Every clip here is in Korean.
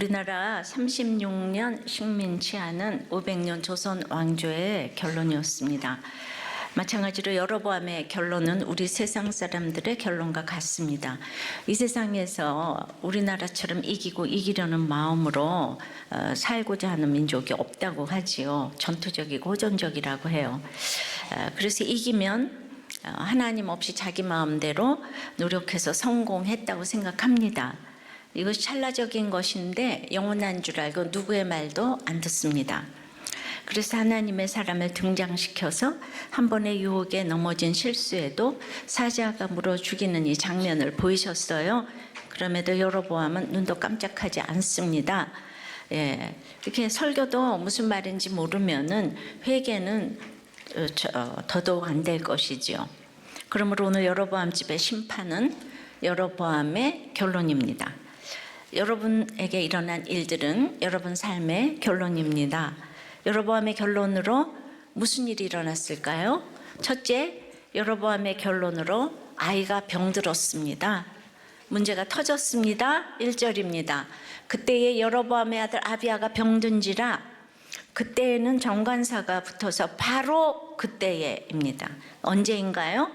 우리나라 36년 식민 치하는 500년 조선 왕조의 결론이었습니다. 마찬가지로 여로보암의 결론은 우리 세상 사람들의 결론과 같습니다. 이 세상에서 우리나라처럼 이기고 이기려는 마음으로 살고자 하는 민족이 없다고 하지요. 전투적이고 호전적이라고 해요. 그래서 이기면 하나님 없이 자기 마음대로 노력해서 성공했다고 생각합니다. 이것이 찰나적인 것인데 영원한 줄 알고 누구의 말도 안 듣습니다. 그래서 하나님의 사람을 등장시켜서 한 번의 유혹에 넘어진 실수에도 사자가 물어 죽이는 이 장면을 보이셨어요. 그럼에도 여로보암은 눈도 깜짝하지 않습니다. 이렇게 설교도 무슨 말인지 모르면은 회개는 더더욱 안 될 것이지요. 그러므로 오늘 여로보암 집의 심판은 여로보암의 결론입니다. 여러분에게 일어난 일들은 여러분 삶의 결론입니다. 여로보암의 결론으로 무슨 일이 일어났을까요? 첫째, 여로보암의 결론으로 아이가 병들었습니다. 문제가 터졌습니다. 1절입니다. 그때에 여로보암의 아들 아비야가 병든지라. 그때에는 정관사가 붙어서 바로 그때에입니다. 언제인가요?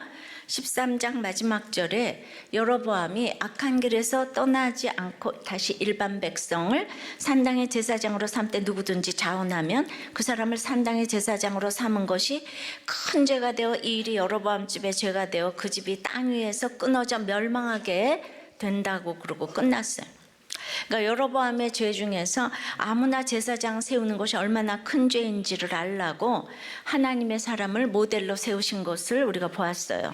13장 마지막 절에 여로보암이 악한 길에서 떠나지 않고 다시 일반 백성을 산당의 제사장으로 삼때 누구든지 자원하면 그 사람을 산당의 제사장으로 삼은 것이 큰 죄가 되어 이 일이 여로보암 집의 죄가 되어 그 집이 땅 위에서 끊어져 멸망하게 된다고 그러고 끝났어요. 그러니까 여로보암의 죄 중에서 아무나 제사장 세우는 것이 얼마나 큰 죄인지를 알라고 하나님의 사람을 모델로 세우신 것을 우리가 보았어요.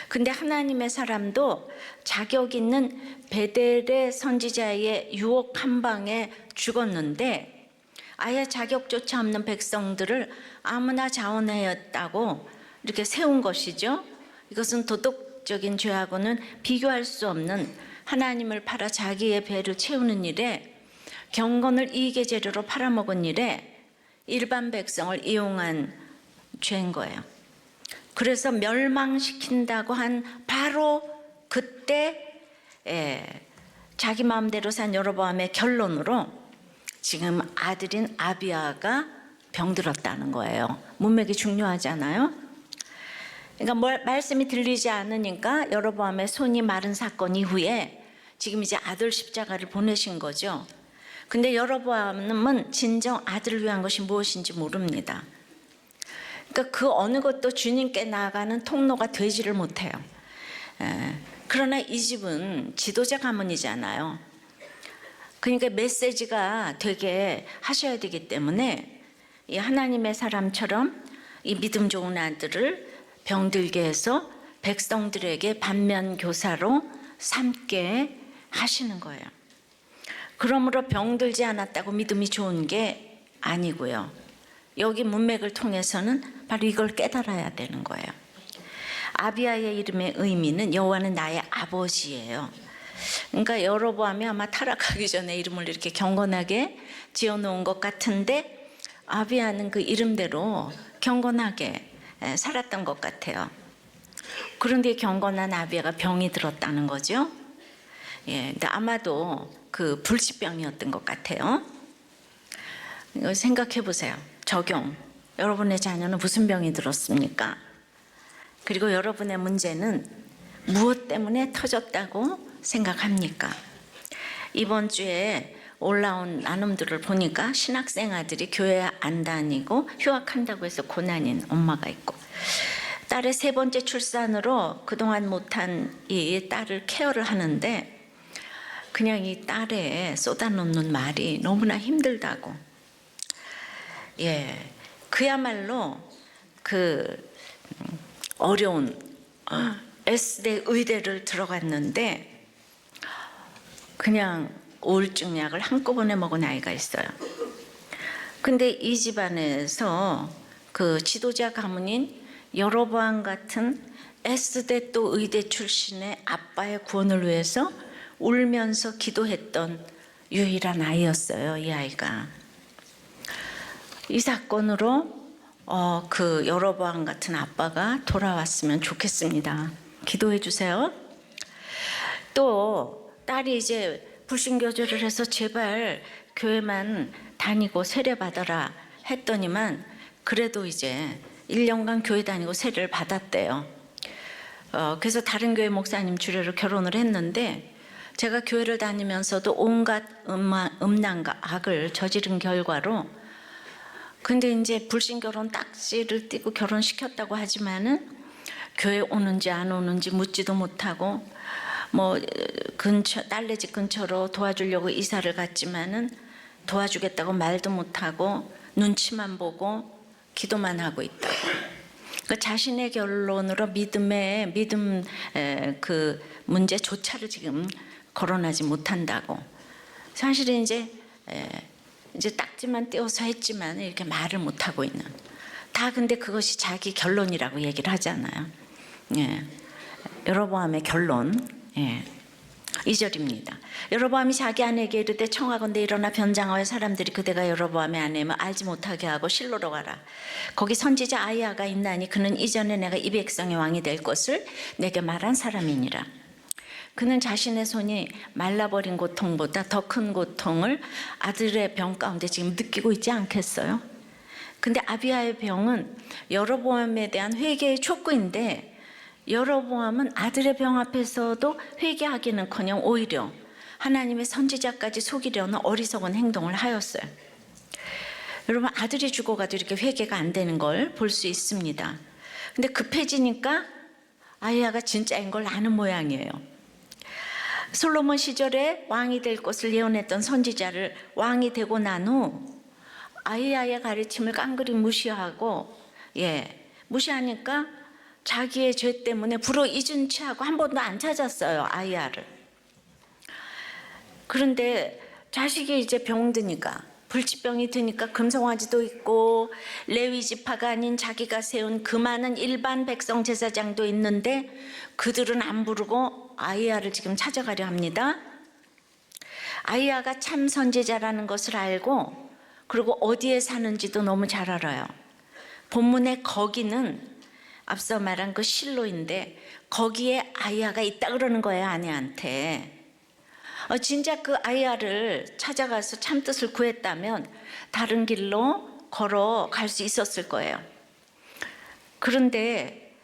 근데 하나님의 사람도 자격 있는 베델의 선지자의 유혹 한 방에 죽었는데 아예 자격조차 없는 백성들을 아무나 자원하였다고 이렇게 세운 것이죠. 이것은 도덕적인 죄하고는 비교할 수 없는 하나님을 팔아 자기의 배를 채우는 일에 경건을 이익의 재료로 팔아먹은 일에 일반 백성을 이용한 죄인 거예요. 그래서 멸망시킨다고 한 바로 그때 자기 마음대로 산 여로보암의 결론으로 지금 아들인 아비야가 병들었다는 거예요. 문맥이 중요하잖아요. 그러니까 말씀이 들리지 않으니까 여로보암의 손이 마른 사건 이후에 지금 이제 아들 십자가를 보내신 거죠. 근데 여로보암은 진정 아들을 위한 것이 무엇인지 모릅니다. 그러니까 그 어느 것도 주님께 나아가는 통로가 되지를 못해요. 그러나 이 집은 지도자 가문이잖아요. 그러니까 메시지가 되게 하셔야 되기 때문에 이 하나님의 사람처럼 이 믿음 좋은 아들을 병들게 해서 백성들에게 반면교사로 삼게 하시는 거예요. 그러므로 병들지 않았다고 믿음이 좋은 게 아니고요. 여기 문맥을 통해서는 바로 이걸 깨달아야 되는 거예요. 아비야의 이름의 의미는 여호와는 나의 아버지예요. 그러니까 여로보암이 아마 타락하기 전에 이름을 이렇게 경건하게 지어놓은 것 같은데 아비야는 그 이름대로 경건하게 살았던 것 같아요. 그런데 경건한 아비야가 병이 들었다는 거죠. 근데 아마도 그 불치병이었던 것 같아요. 생각해 보세요. 적용. 여러분의 자녀는 무슨 병이 들었습니까? 그리고 여러분의 문제는 무엇 때문에 터졌다고 생각합니까? 이번 주에 올라온 나눔들을 보니까 신학생 아들이 교회 안 다니고 휴학한다고 해서 고난인 엄마가 있고, 딸의 3번째 출산으로 그동안 못한 이 딸을 케어를 하는데 그냥 이 딸에 쏟아놓는 말이 너무나 힘들다고. 그야말로 그 어려운 S대 의대를 들어갔는데 그냥 우울증 약을 한꺼번에 먹은 아이가 있어요. 근데 이 집안에서 그 지도자 가문인 여로보암 같은 S대 또 의대 출신의 아빠의 구원을 위해서 울면서 기도했던 유일한 아이였어요. 이 아이가. 이 사건으로 그 여로보암 같은 아빠가 돌아왔으면 좋겠습니다. 기도해 주세요. 또 딸이 이제 불신교제를 해서 제발 교회만 다니고 세례 받아라 했더니만 그래도 이제 1년간 교회 다니고 세례를 받았대요. 그래서 다른 교회 목사님 주례로 결혼을 했는데 제가 교회를 다니면서도 온갖 음란과 악을 저지른 결과로 근데 이제 불신결혼 딱지를 띄고 결혼시켰다고 하지만은 교회 오는지 안 오는지 묻지도 못하고 뭐 딸네 집 근처로 도와주려고 이사를 갔지만은 도와주겠다고 말도 못하고 눈치만 보고 기도만 하고 있다고. 그 자신의 결론으로 믿음 그 문제조차를 지금 거론하지 못한다고. 사실은 이제 딱지만 떼어서 했지만 이렇게 말을 못 하고 있는. 다 근데 그것이 자기 결론이라고 얘기를 하잖아요. 예. 여로보암의 결론. 예. 2절입니다. 여로보암이 자기 아내에게 이르되 청하건대 일어나 변장하여 사람들이 그대가 여로보암의 아내임을 알지 못하게 하고 실로로 가라. 거기 선지자 아히야가 있나니 그는 이전에 내가 이 백성의 왕이 될 것을 내게 말한 사람이니라. 그는 자신의 손이 말라버린 고통보다 더 큰 고통을 아들의 병 가운데 지금 느끼고 있지 않겠어요? 근데 아비야의 병은 여로보암에 대한 회개의 촉구인데 여로보암은 아들의 병 앞에서도 회개하기는커녕 오히려 하나님의 선지자까지 속이려는 어리석은 행동을 하였어요. 여러분, 아들이 죽어가도 이렇게 회개가 안 되는 걸 볼 수 있습니다. 근데 급해지니까 아히야가 진짜인 걸 아는 모양이에요. 솔로몬 시절에 왕이 될 것을 예언했던 선지자를 왕이 되고 난 후 아히야의 가르침을 깡그리 무시하고 무시하니까 자기의 죄 때문에 불어 잊은 채하고 한 번도 안 찾았어요, 아히야를. 그런데 자식이 이제 병드니까 불치병이 드니까 금송아지도 있고 레위 지파가 아닌 자기가 세운 그 많은 일반 백성 제사장도 있는데 그들은 안 부르고 아히야를 지금 찾아가려 합니다. 아히야가 참 선지자라는 것을 알고 그리고 어디에 사는지도 너무 잘 알아요. 본문의 거기는 앞서 말한 그 실로인데 거기에 아히야가 있다 그러는 거예요, 아내한테. 진짜 그 아히야를 찾아가서 참 뜻을 구했다면 다른 길로 걸어갈 수 있었을 거예요. 그런데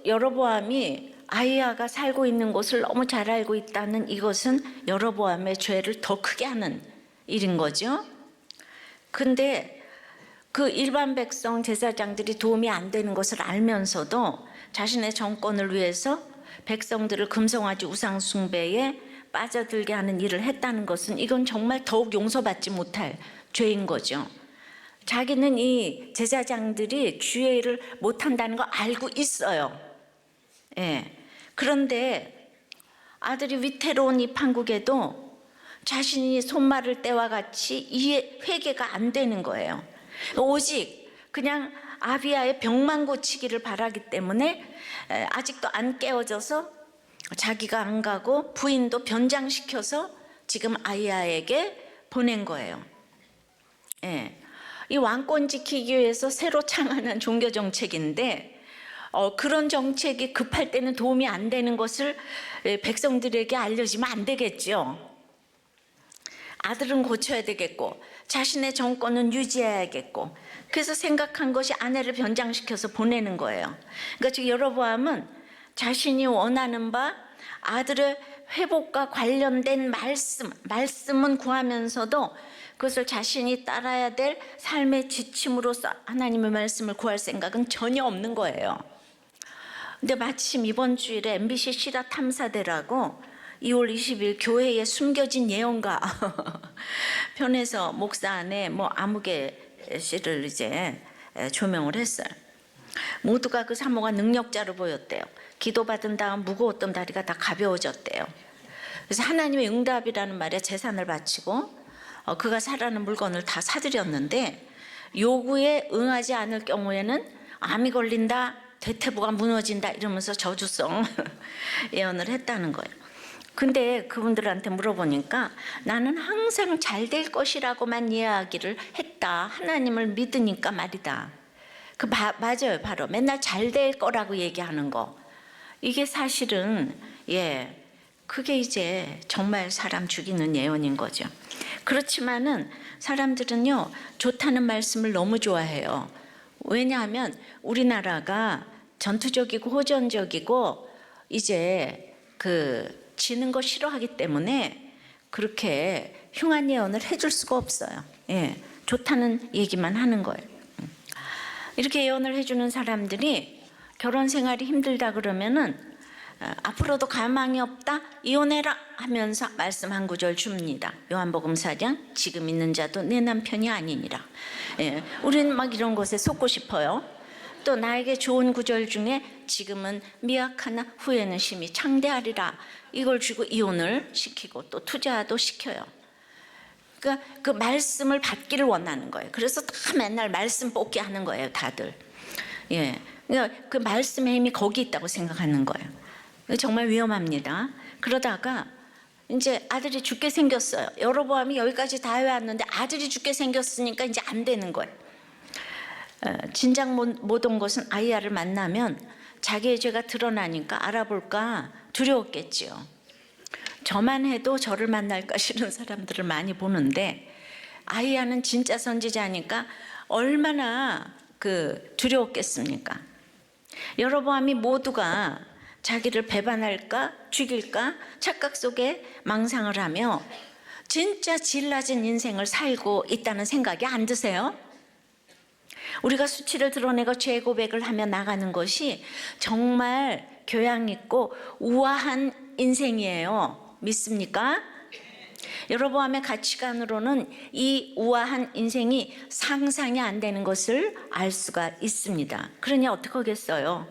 여로보암이 아히야가 살고 있는 곳을 너무 잘 알고 있다는 이것은 여로보암의 죄를 더 크게 하는 일인 거죠. 근데 그 일반 백성 제사장들이 도움이 안 되는 것을 알면서도 자신의 정권을 위해서 백성들을 금송아지 우상 숭배에 빠져들게 하는 일을 했다는 것은 이건 정말 더욱 용서받지 못할 죄인 거죠. 자기는 이 제사장들이 주의 일을 못한다는 거 알고 있어요. 그런데 아들이 위태로운 이 판국에도 자신이 손마를 때와 같이 이해 회개가 안 되는 거예요. 오직 그냥 아비야의 병만 고치기를 바라기 때문에 아직도 안 깨어져서 자기가 안 가고 부인도 변장시켜서 지금 아히야에게 보낸 거예요. 이 왕권 지키기 위해서 새로 창안한 종교 정책인데 그런 정책이 급할 때는 도움이 안 되는 것을 백성들에게 알려지면 안 되겠죠. 아들은 고쳐야 되겠고 자신의 정권은 유지해야겠고 그래서 생각한 것이 아내를 변장시켜서 보내는 거예요. 그러니까 지금 여로보암은 자신이 원하는 바 아들의 회복과 관련된 말씀은 구하면서도 그것을 자신이 따라야 될 삶의 지침으로서 하나님의 말씀을 구할 생각은 전혀 없는 거예요. 근데 마침 이번 주일에 MBC 실화 탐사대라고 2월 20일 교회에 숨겨진 예언가 편에서 목사 안에 아무개 씨를 이제 조명을 했어요. 모두가 그 사모가 능력자로 보였대요. 기도받은 다음 무거웠던 다리가 다 가벼워졌대요. 그래서 하나님의 응답이라는 말에 재산을 바치고 그가 사라는 물건을 다 사들였는데 요구에 응하지 않을 경우에는 암이 걸린다, 대퇴부가 무너진다 이러면서 저주성 예언을 했다는 거예요. 근데 그분들한테 물어보니까 나는 항상 잘 될 것이라고만 이야기를 했다. 하나님을 믿으니까 말이다. 맞아요. 바로 맨날 잘 될 거라고 얘기하는 거. 이게 사실은 그게 이제 정말 사람 죽이는 예언인 거죠. 그렇지만은 사람들은요, 좋다는 말씀을 너무 좋아해요. 왜냐하면 우리나라가 전투적이고 호전적이고 이제 지는 거 싫어하기 때문에 그렇게 흉한 예언을 해줄 수가 없어요. 예, 좋다는 얘기만 하는 거예요. 이렇게 예언을 해주는 사람들이 결혼 생활이 힘들다 그러면은 앞으로도 가망이 없다, 이혼해라 하면서 말씀 한 구절 줍니다. 요한복음 4장, 지금 있는 자도 내 남편이 아니니라. 예, 우리는 막 이런 것에 속고 싶어요. 또 나에게 좋은 구절 중에 지금은 미약하나 후에는 심히 창대하리라, 이걸 주고 이혼을 시키고 또 투자도 시켜요. 그러니까 그 말씀을 받기를 원하는 거예요. 그래서 다 맨날 말씀 뽑기 하는 거예요, 다들. 예, 그러니까 그 말씀의 힘이 거기 있다고 생각하는 거예요. 정말 위험합니다. 그러다가 이제 아들이 죽게 생겼어요. 여로보암이 여기까지 다 해왔는데 아들이 죽게 생겼으니까 이제 안 되는 거예요. 진작 못 온 것은 아이야를 만나면 자기의 죄가 드러나니까 알아볼까 두려웠겠지요. 저만 해도 저를 만날까 싫은 사람들을 많이 보는데 아이야는 진짜 선지자니까 얼마나 두려웠겠습니까? 여로보암이 모두가 자기를 배반할까 죽일까 착각 속에 망상을 하며 진짜 질 낮은 인생을 살고 있다는 생각이 안 드세요? 우리가 수치를 드러내고 죄 고백을 하며 나가는 것이 정말 교양 있고 우아한 인생이에요. 믿습니까? 여로보암의 가치관으로는 이 우아한 인생이 상상이 안 되는 것을 알 수가 있습니다. 그러니 어떡하겠어요?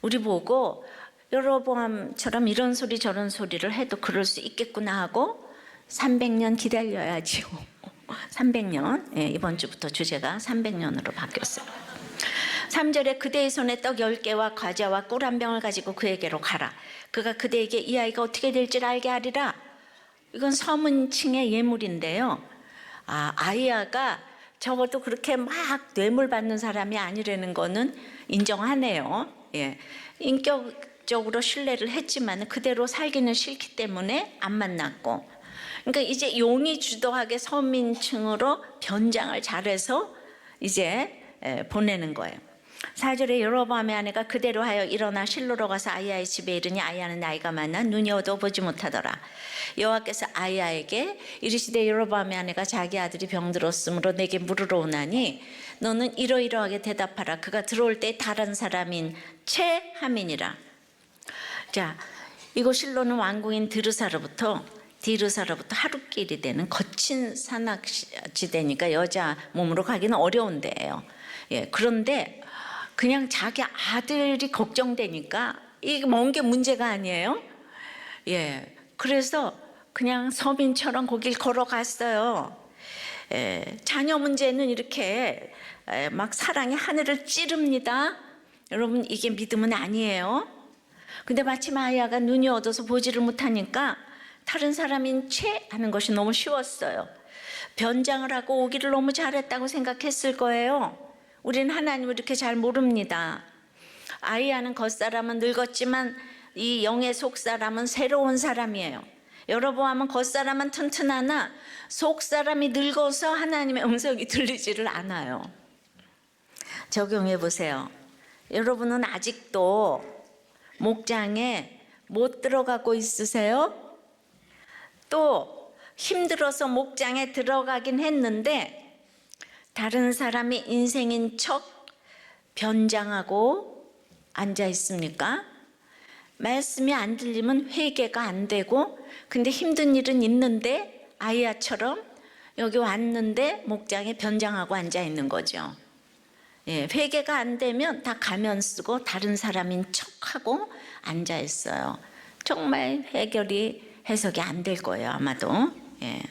우리 보고 여로보암처럼 이런 소리 저런 소리를 해도 그럴 수 있겠구나 하고 300년 기다려야지요. 300년. 예, 이번 주부터 주제가 300년으로 바뀌었어요. 3절에 그대의 손에 떡 10개와 과자와 꿀 한 병을 가지고 그에게로 가라. 그가 그대에게 이 아이가 어떻게 될지를 알게 하리라. 이건 서문층의 예물인데요. 아이야가 적어도 그렇게 막 뇌물 받는 사람이 아니라는 거는 인정하네요. 예, 인격적으로 신뢰를 했지만 그대로 살기는 싫기 때문에 안 만났고, 그러니까 이제 용이 주도하게 서민층으로 변장을 잘해서 이제 보내는 거예요. 4절에 여로보암의 아내가 그대로 하여 일어나 실로로 가서 아이야의 집에 이르니 아이야는 나이가 많아 눈이 어두워 보지 못하더라. 여호와께서 아이야에게 이르시되 여로보암의 아내가 자기 아들이 병들었으므로 내게 물으러 오나니 너는 이러이러하게 대답하라. 그가 들어올 때 다른 사람인 체함이니라. 자, 이곳 실로는 왕궁인 디르사로부터 하루길이 되는 거친 산악지대니까 여자 몸으로 가기는 어려운 데예요. 예, 그런데 그냥 자기 아들이 걱정되니까 이게 먼 게 문제가 아니에요. 예, 그래서 그냥 서민처럼 거길 걸어갔어요. 자녀 문제는 이렇게 막 사랑이 하늘을 찌릅니다. 여러분, 이게 믿음은 아니에요. 근데 마침 아이야가 눈이 어두워서 보지를 못하니까 다른 사람인 채 하는 것이 너무 쉬웠어요. 변장을 하고 오기를 너무 잘했다고 생각했을 거예요. 우리는 하나님을 이렇게 잘 모릅니다. 아이야는 겉사람은 늙었지만 이 영의 속사람은 새로운 사람이에요. 여로보암은 겉사람은 튼튼하나 속사람이 늙어서 하나님의 음성이 들리지를 않아요. 적용해 보세요. 여러분은 아직도 목장에 못 들어가고 있으세요? 또 힘들어서 목장에 들어가긴 했는데 다른 사람이 인생인 척 변장하고 앉아 있습니까? 말씀이 안 들리면 회개가 안 되고, 근데 힘든 일은 있는데 아이야처럼 여기 왔는데 목장에 변장하고 앉아 있는 거죠. 예, 회개가 안 되면 다 가면 쓰고 다른 사람인 척하고 앉아 있어요. 정말 해석이 안 될 거예요, 아마도. 예.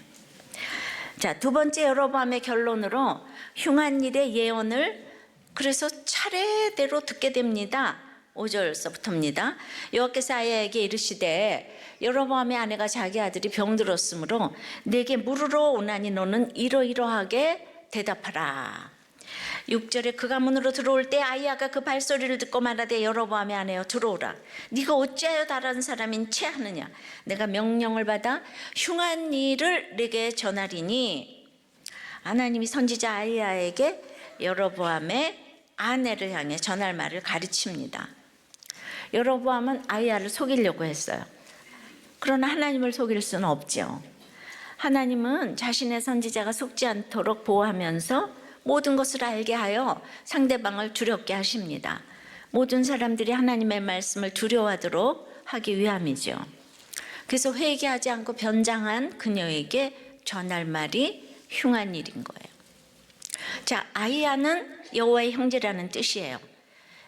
자, 두 번째 여로보암의 결론으로 흉한 일의 예언을 그래서 차례대로 듣게 됩니다. 5절서부터입니다. 여호와께서 아이야에게 이르시되 여로보암의 아내가 자기 아들이 병들었으므로 내게 물으러 오나니 너는 이러이러하게 대답하라. 6절에 그 가문으로 들어올 때 아이야가 그 발소리를 듣고 말하되 여로보암의 아내여 들어오라. 네가 어찌하여 다른 사람인 채 하느냐. 내가 명령을 받아 흉한 일을 네게 전하리니. 하나님이 선지자 아이야에게 여로보암의 아내를 향해 전할 말을 가르칩니다. 여로보암은 아이야를 속이려고 했어요. 그러나 하나님을 속일 수는 없죠. 하나님은 자신의 선지자가 속지 않도록 보호하면서 모든 것을 알게 하여 상대방을 두렵게 하십니다. 모든 사람들이 하나님의 말씀을 두려워하도록 하기 위함이죠. 그래서 회개하지 않고 변장한 그녀에게 전할 말이 흉한 일인 거예요. 자, 아이야는 여호와의 형제라는 뜻이에요.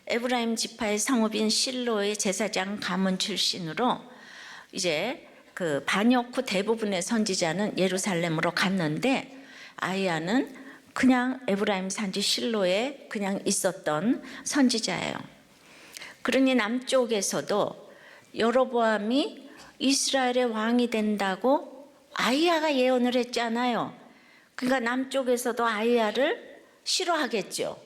에브라임 지파의 성읍인 실로의 제사장 가문 출신으로 이제 그 반역 후 대부분의 선지자는 예루살렘으로 갔는데 아이야는 그냥 에브라임 산지 실로에 그냥 있었던 선지자예요. 그러니 남쪽에서도 여로보암이 이스라엘의 왕이 된다고 아이야가 예언을 했잖아요. 그러니까 남쪽에서도 아이야를 싫어하겠죠.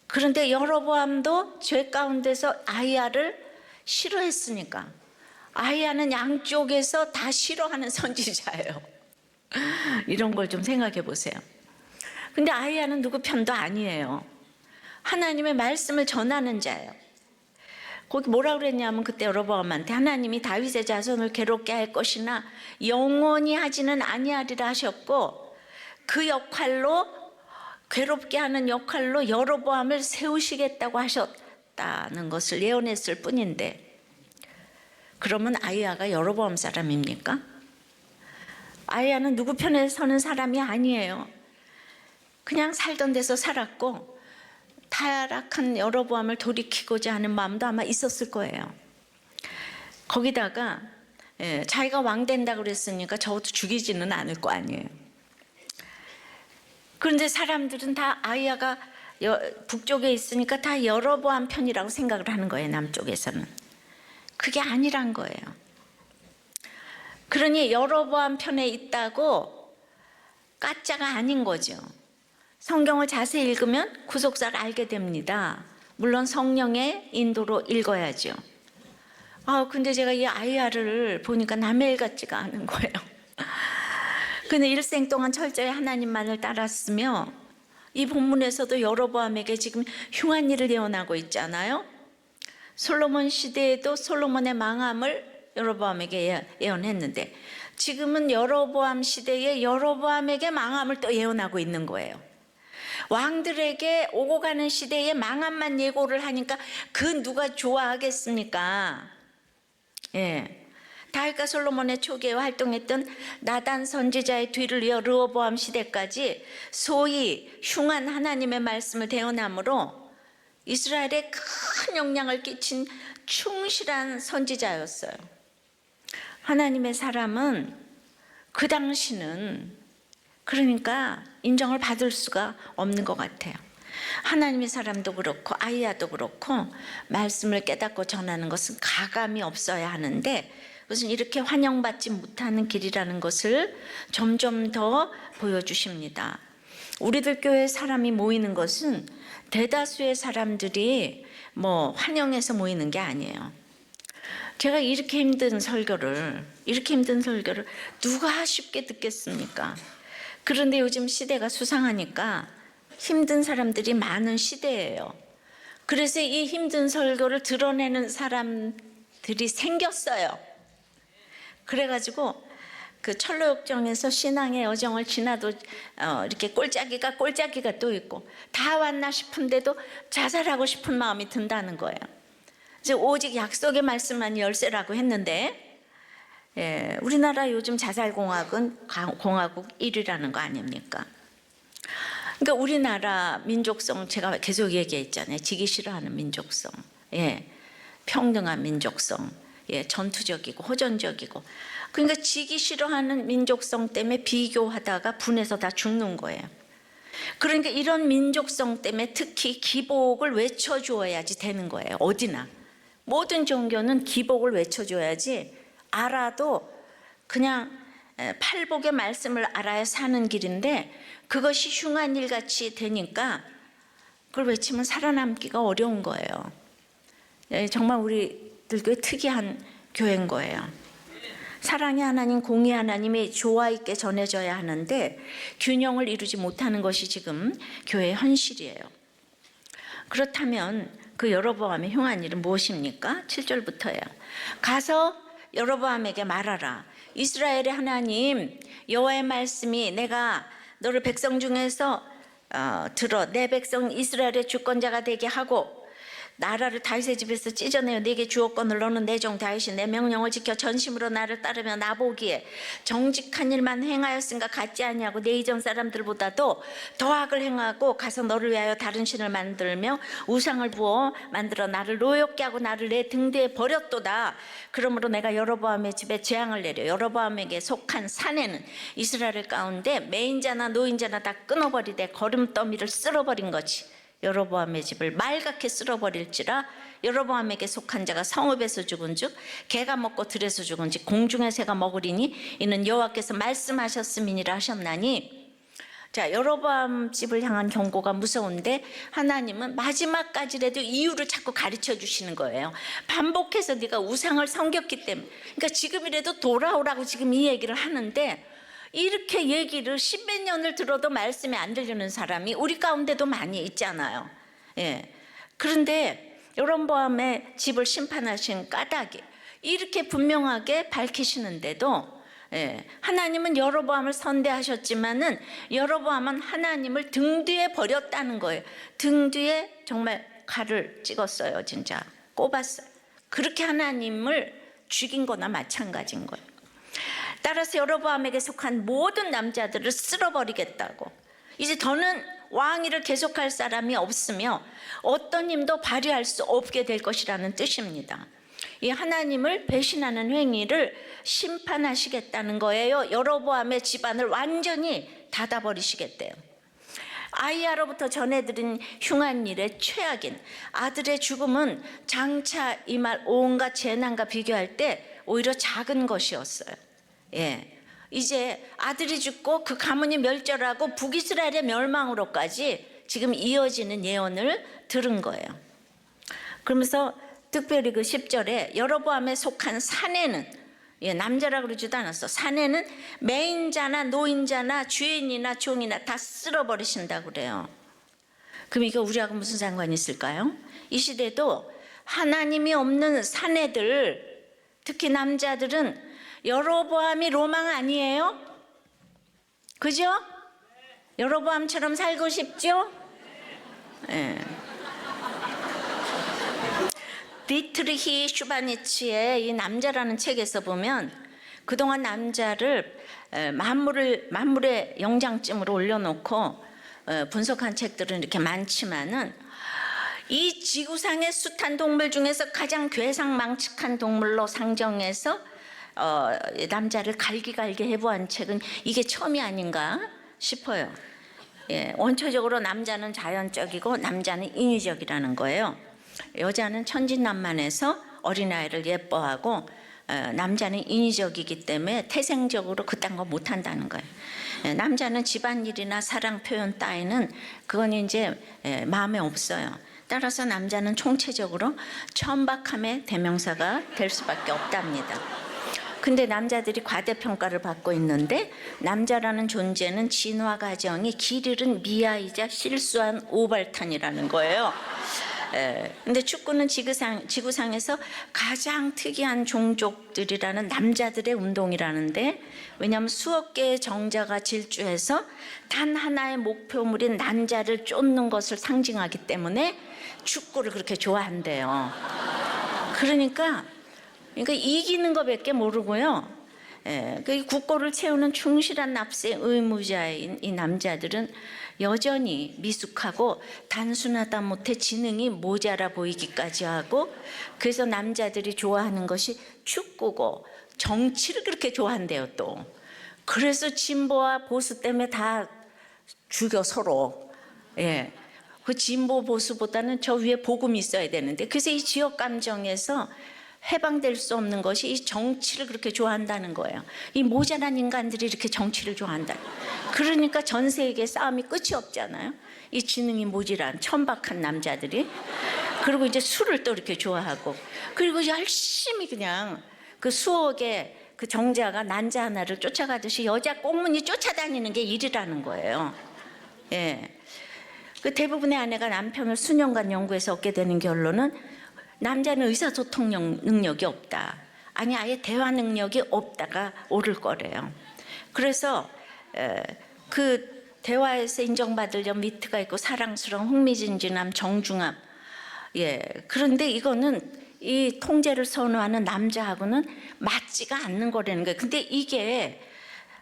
그런데 여로보암도 죄 가운데서 아이야를 싫어했으니까 아이야는 양쪽에서 다 싫어하는 선지자예요. 이런 걸 좀 생각해 보세요. 근데 아이야는 누구 편도 아니에요. 하나님의 말씀을 전하는 자예요. 거기 뭐라 그랬냐면 그때 여로보암한테 하나님이 다윗의 자손을 괴롭게 할 것이나 영원히 하지는 아니하리라 하셨고 그 역할로 괴롭게 하는 역할로 여로보암을 세우시겠다고 하셨다는 것을 예언했을 뿐인데 그러면 아이야가 여로보암 사람입니까? 아이야는 누구 편에 서는 사람이 아니에요. 그냥 살던 데서 살았고 타락한 여로보암을 돌이키고자 하는 마음도 아마 있었을 거예요. 거기다가 자기가 왕 된다 그랬으니까 적어도 죽이지는 않을 거 아니에요. 그런데 사람들은 다 아이야가 북쪽에 있으니까 다 여로보암 편이라고 생각을 하는 거예요. 남쪽에서는. 그게 아니란 거예요. 그러니 여로보암 편에 있다고 가짜가 아닌 거죠. 성경을 자세히 읽으면 구속사를 알게 됩니다. 물론 성령의 인도로 읽어야죠. 근데 제가 이 아이야를 보니까 남의 일 같지가 않은 거예요. 근데 일생 동안 철저히 하나님만을 따랐으며 이 본문에서도 여로보암에게 지금 흉한 일을 예언하고 있잖아요. 솔로몬 시대에도 솔로몬의 망함을 여로보암에게 예언했는데 지금은 여로보암 시대에 여로보암에게 망함을 또 예언하고 있는 거예요. 왕들에게 오고 가는 시대에 망함만 예고를 하니까 그 누가 좋아하겠습니까? 다윗과 솔로몬의 초기에 활동했던 나단 선지자의 뒤를 이어 르호보암 시대까지 소위 흉한 하나님의 말씀을 대언함으로 이스라엘에 큰 영향을 끼친 충실한 선지자였어요. 하나님의 사람은 그 당시는 그러니까 인정을 받을 수가 없는 것 같아요. 하나님의 사람도 그렇고 아이야도 그렇고 말씀을 깨닫고 전하는 것은 가감이 없어야 하는데 그것은 이렇게 환영받지 못하는 길이라는 것을 점점 더 보여주십니다. 우리들 교회 사람이 모이는 것은 대다수의 사람들이 환영해서 모이는 게 아니에요. 제가 이렇게 힘든 설교를 누가 쉽게 듣겠습니까? 그런데 요즘 시대가 수상하니까 힘든 사람들이 많은 시대예요. 그래서 이 힘든 설교를 드러내는 사람들이 생겼어요. 그래가지고 그 철로역정에서 신앙의 여정을 지나도 이렇게 꼴짜기가 또 있고 다 왔나 싶은데도 자살하고 싶은 마음이 든다는 거예요. 이제 오직 약속의 말씀만 열쇠라고 했는데 우리나라 요즘 자살공학은 공화국 1위라는 거 아닙니까? 그러니까 우리나라 민족성 제가 계속 얘기했잖아요. 지기 싫어하는 민족성, 평등한 민족성, 전투적이고 호전적이고 그러니까 지기 싫어하는 민족성 때문에 비교하다가 분해서 다 죽는 거예요. 그러니까 이런 민족성 때문에 특히 기복을 외쳐주어야지 되는 거예요. 어디나 모든 종교는 기복을 외쳐줘야지 알아도 그냥 팔복의 말씀을 알아야 사는 길인데 그것이 흉한 일같이 되니까 그걸 외치면 살아남기가 어려운 거예요. 정말 우리들 교회 특이한 교회인 거예요. 사랑의 하나님, 공의 하나님이 조화 있게 전해져야 하는데 균형을 이루지 못하는 것이 지금 교회의 현실이에요. 그렇다면 그 여로보암의 흉한 일은 무엇입니까? 7절부터예요. 가서 여로보암에게 말하라. 이스라엘의 하나님 여호와의 말씀이 내가 너를 백성 중에서 들어 내 백성 이스라엘의 주권자가 되게 하고 나라를 다윗의 집에서 찢어내어 네게 주었거늘 너는 내 종 다윗이 내 명령을 지켜 전심으로 나를 따르며 나보기에 정직한 일만 행하였은가 같지 아니하고 내 이전 사람들보다도 더 악을 행하고 가서 너를 위하여 다른 신을 만들며 우상을 부어 만들어 나를 노엽게 하고 나를 내 등 뒤에 버렸도다. 그러므로 내가 여로보암의 집에 재앙을 내려 여로보암에게 속한 사내는 이스라엘 가운데 매인자나 노인자나 다 끊어버리되 거름더미를 쓸어버린 거지. 여로보암의 집을 말갛게 쓸어버릴지라. 여로보암에게 속한 자가 성읍에서 죽은즉 개가 먹고 들에서 죽은즉 공중의 새가 먹으리니 이는 여호와께서 말씀하셨음이니라 하셨나니. 자, 여로보암 집을 향한 경고가 무서운데 하나님은 마지막까지라도 이유를 자꾸 가르쳐 주시는 거예요. 반복해서 네가 우상을 섬겼기 때문에, 그러니까 지금이라도 돌아오라고 지금 이 얘기를 하는데 이렇게 얘기를 십몇 년을 들어도 말씀이 안 들리는 사람이 우리 가운데도 많이 있잖아요. 그런데 여로보암의 집을 심판하신 까닭이 이렇게 분명하게 밝히시는데도 하나님은 여로보암을 선대하셨지만은 여로보암은 하나님을 등 뒤에 버렸다는 거예요. 등 뒤에 정말 칼을 찍었어요. 진짜 꼽았어요. 그렇게 하나님을 죽인 거나 마찬가지인 거예요. 따라서 여로보암에게 속한 모든 남자들을 쓸어버리겠다고, 이제 더는 왕위를 계속할 사람이 없으며 어떤 힘도 발휘할 수 없게 될 것이라는 뜻입니다. 이 하나님을 배신하는 행위를 심판하시겠다는 거예요. 여로보암의 집안을 완전히 닫아버리시겠대요. 아이야로부터 전해드린 흉한 일의 최악인 아들의 죽음은 장차 임할 온갖 재난과 비교할 때 오히려 작은 것이었어요. 이제 아들이 죽고 그 가문이 멸절하고 북이스라엘의 멸망으로까지 지금 이어지는 예언을 들은 거예요. 그러면서 특별히 그 10절에 여로보암에 속한 사내는, 남자라고 그러지도 않았어. 사내는 매인자나 노인자나 주인이나 종이나 다 쓸어버리신다고 그래요. 그럼 이게 우리하고 무슨 상관이 있을까요? 이 시대도 하나님이 없는 사내들, 특히 남자들은 여로보암이 로망 아니에요? 그죠? 여로보암처럼 살고 싶죠? 디트리히 슈바니치의 이 남자라는 책에서 보면 그동안 남자를 만물의 영장쯤으로 올려놓고 분석한 책들은 이렇게 많지만은 이 지구상의 숱한 동물 중에서 가장 괴상망측한 동물로 상정해서 남자를 갈기갈기 해부한 책은 이게 처음이 아닌가 싶어요. 원초적으로 남자는 자연적이고 남자는 인위적이라는 거예요. 여자는 천진난만해서 어린아이를 예뻐하고 남자는 인위적이기 때문에 태생적으로 그딴 거 못한다는 거예요. 남자는 집안일이나 사랑 표현 따위는 그건 이제 마음에 없어요. 따라서 남자는 총체적으로 천박함의 대명사가 될 수밖에 없답니다. 근데 남자들이 과대평가를 받고 있는데 남자라는 존재는 진화 과정이 길 잃은 미아이자 실수한 오발탄이라는 거예요. 근데 축구는 지구상에서 가장 특이한 종족들이라는 남자들의 운동이라는데, 왜냐하면 수억 개의 정자가 질주해서 단 하나의 목표물인 남자를 쫓는 것을 상징하기 때문에 축구를 그렇게 좋아한대요. 그러니까 이기는 것밖에 모르고요. 그 국고를 채우는 충실한 납세 의무자인 이 남자들은 여전히 미숙하고 단순하다 못해 지능이 모자라 보이기까지 하고, 그래서 남자들이 좋아하는 것이 축구고 정치를 그렇게 좋아한대요 또. 그래서 진보와 보수 때문에 다 죽여 서로. 그 진보 보수보다는 저 위에 복음이 있어야 되는데, 그래서 이 지역 감정에서 해방될 수 없는 것이 이 정치를 그렇게 좋아한다는 거예요. 이 모자란 인간들이 이렇게 정치를 좋아한다. 그러니까 전 세계 싸움이 끝이 없잖아요. 이 지능이 모질한 천박한 남자들이. 그리고 이제 술을 또 이렇게 좋아하고, 그리고 열심히 그냥 그 수억의 그 정자가 난자 하나를 쫓아가듯이 여자 꽁무니 쫓아다니는 게 일이라는 거예요. 예. 그 대부분의 아내가 남편을 수년간 연구해서 얻게 되는 결론은 남자는 의사소통 능력이 없다. 아니 아예 대화 능력이 없다가 옳을 거래요. 그래서 그 대화에서 인정받으려면 위트가 있고 사랑스러운 흥미진진함, 정중함. 예. 그런데 이거는 이 통제를 선호하는 남자하고는 맞지가 않는 거라는 거예요. 근데 이게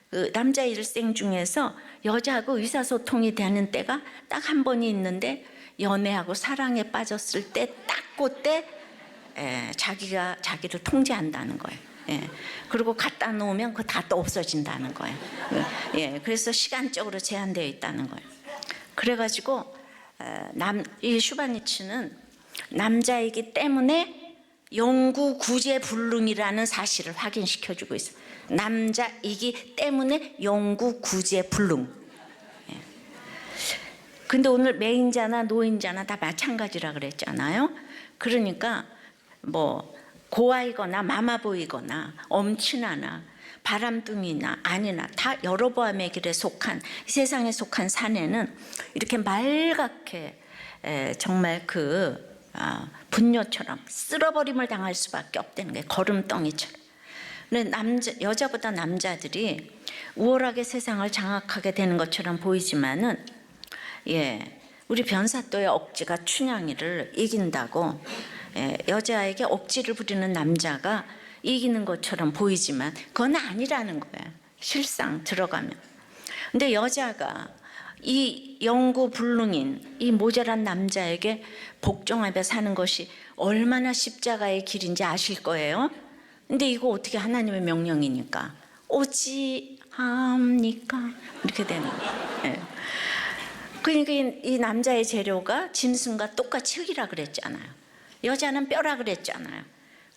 그 남자 일생 중에서 여자하고 의사소통이 되는 때가 딱 한 번이 있는데, 연애하고 사랑에 빠졌을 때 딱 그때 자기가 자기를 통제한다는 거예요. 예. 그리고 갖다 놓으면 그거 다 또 없어진다는 거예요. 예. 그래서 시간적으로 제한되어 있다는 거예요. 그래가지고 이 슈바니츠는 남자이기 때문에 영구 구제불능이라는 사실을 확인시켜주고 있어요. 남자이기 때문에 영구 구제불능. 예. 근데 오늘 매인자나 노인자나 다 마찬가지라 그랬잖아요. 그러니까 뭐 고아이거나 마마보이거나 엄친아나 바람둥이나 아니나 다 여로보암의 길에 속한, 세상에 속한 사내는 이렇게 말갛게 정말 그 분뇨처럼 쓸어버림을 당할 수밖에 없다는 거예요. 거름덩이처럼. 근데 여자보다 남자들이 우월하게 세상을 장악하게 되는 것처럼 보이지만은, 예, 우리 변사또의 억지가 춘향이를 이긴다고, 여자에게 억지를 부리는 남자가 이기는 것처럼 보이지만 그건 아니라는 거예요. 실상 들어가면. 근데 여자가 이 영구불능인 이 모자란 남자에게 복종하며 사는 것이 얼마나 십자가의 길인지 아실 거예요. 근데 이거 어떻게 하나님의 명령이니까 오지합니까? 이렇게 되는 거예요. 예. 그러니까 이 남자의 재료가 짐승과 똑같이 흙이라 그랬잖아요. 여자는 뼈라 그랬잖아요.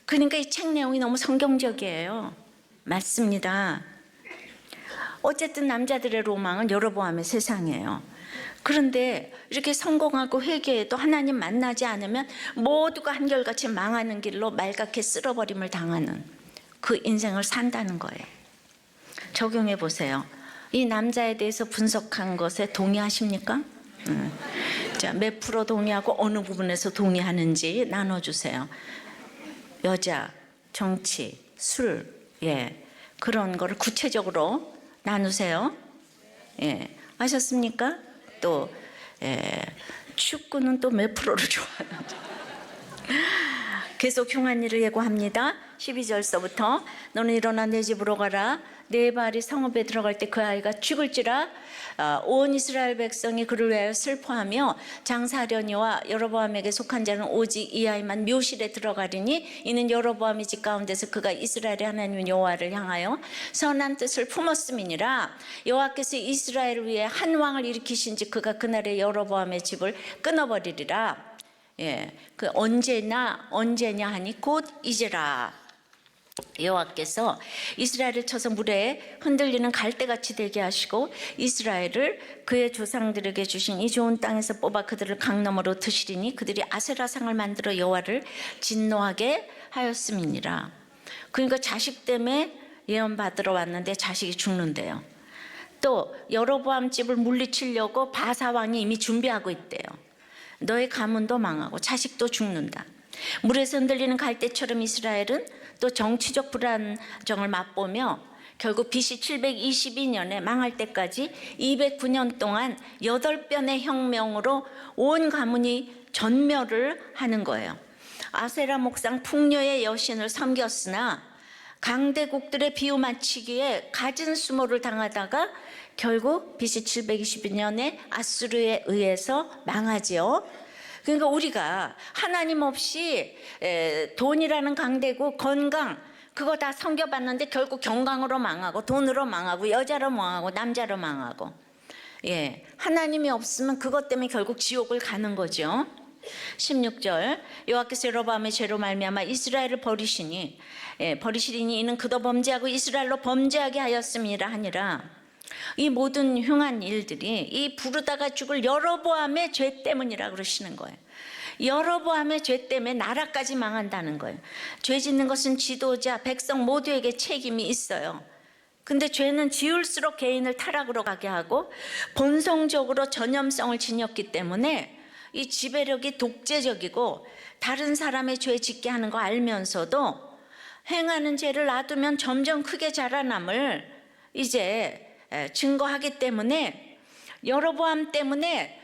그러니까 이 책 내용이 너무 성경적이에요. 맞습니다. 어쨌든 남자들의 로망은 여로보암의 세상이에요. 그런데 이렇게 성공하고 회개해도 하나님 만나지 않으면 모두가 한결같이 망하는 길로 말갛게 쓸어버림을 당하는 그 인생을 산다는 거예요. 적용해 보세요. 이 남자에 대해서 분석한 것에 동의하십니까? 자, 몇 프로 동의하고 어느 부분에서 동의하는지 나눠주세요. 여자, 정치, 술, 예, 그런 거를 구체적으로 나누세요. 예, 아셨습니까? 또 축구는 또 몇 프로를 좋아하는지. 계속 흉한 일을 예고합니다. 12절서부터 너는 일어나 내 집으로 가라. 네 발이 성읍에 들어갈 때 그 아이가 죽을지라. 온 이스라엘 백성이 그를 위하여 슬퍼하며 장사하려니와 여로보암에게 속한 자는 오직 이 아이만 묘실에 들어가리니 이는 여로보암의 집 가운데서 그가 이스라엘의 하나님 여호와를 향하여 선한 뜻을 품었음이니라. 여호와께서 이스라엘을 위해 한 왕을 일으키신즉 그가 그날의 여로보암의 집을 끊어버리리라. 예, 그 언제냐 하니 곧 이제라. 여호와께서 이스라엘을 쳐서 물에 흔들리는 갈대같이 되게 하시고 이스라엘을 그의 조상들에게 주신 이 좋은 땅에서 뽑아 그들을 강너머로 드시리니 그들이 아세라상을 만들어 여호와를 진노하게 하였음이니라. 그러니까 자식 때문에 예언 받으러 왔는데 자식이 죽는데요. 또 여로보암 집을 물리치려고 바사 왕이 이미 준비하고 있대요. 너의 가문도 망하고 자식도 죽는다. 물에서 흔들리는 갈대처럼 이스라엘은 또 정치적 불안정을 맛보며 결국 BC 722년에 망할 때까지 209년 동안 8번의 혁명으로 온 가문이 전멸을 하는 거예요. 아세라 목상 풍요의 여신을 섬겼으나 강대국들의 비유 맞추기에 갖은 수모를 당하다가 결국 BC 722년에 아수르에 의해서 망하지요. 그러니까 우리가 하나님 없이 돈이라는 강대국, 건강 그거 다 섬겨봤는데 결국 경강으로 망하고 돈으로 망하고 여자로 망하고 남자로 망하고, 예, 하나님이 없으면 그것 때문에 결국 지옥을 가는 거죠. 16절 여호와께서 여로보암의 죄로 말미암아 이스라엘을 버리시니 버리시리니 이는 그도 범죄하고 이스라엘로 범죄하게 하였음이라 하니라. 이 모든 흉한 일들이 이 부르다가 죽을 여로보암의 죄 때문이라 그러시는 거예요. 여로보암의 죄 때문에 나라까지 망한다는 거예요. 죄 짓는 것은 지도자, 백성 모두에게 책임이 있어요. 근데 죄는 지을수록 개인을 타락으로 가게 하고 본성적으로 전염성을 지녔기 때문에 이 지배력이 독재적이고 다른 사람의 죄 짓게 하는 거 알면서도 행하는 죄를 놔두면 점점 크게 자라남을 이제 증거하기 때문에 여로보암 때문에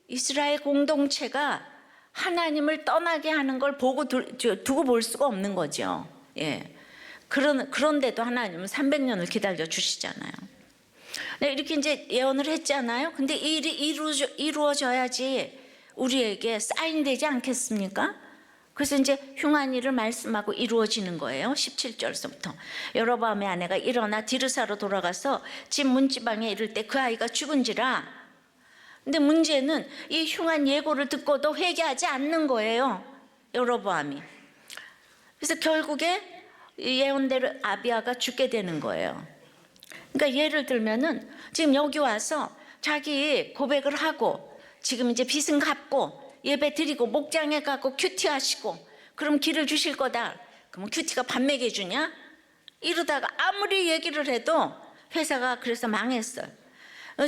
이스라엘 공동체가 하나님을 떠나게 하는 걸 두고 볼 수가 없는 거죠. 그런데도 하나님은 300년을 기다려 주시잖아요. 이렇게 이제 예언을 했잖아요. 근데 이 일이 이루어져야지 우리에게 사인되지 않겠습니까? 그래서 이제 흉한 일을 말씀하고 이루어지는 거예요. 17절서부터 여로보암의 아내가 일어나 디르사로 돌아가서 집 문지방에 이를 때 그 아이가 죽은지라. 근데 문제는 이 흉한 예고를 듣고도 회개하지 않는 거예요, 여로보암이. 그래서 결국에 예언대로 아비야가 죽게 되는 거예요. 그러니까 예를 들면은 지금 여기 와서 자기 고백을 하고 지금 이제 빚은 갚고 예배 드리고 목장에 가고 큐티 하시고 그럼 길을 주실 거다. 그럼 큐티가 밥 먹여주냐? 이러다가 아무리 얘기를 해도 회사가 그래서 망했어요.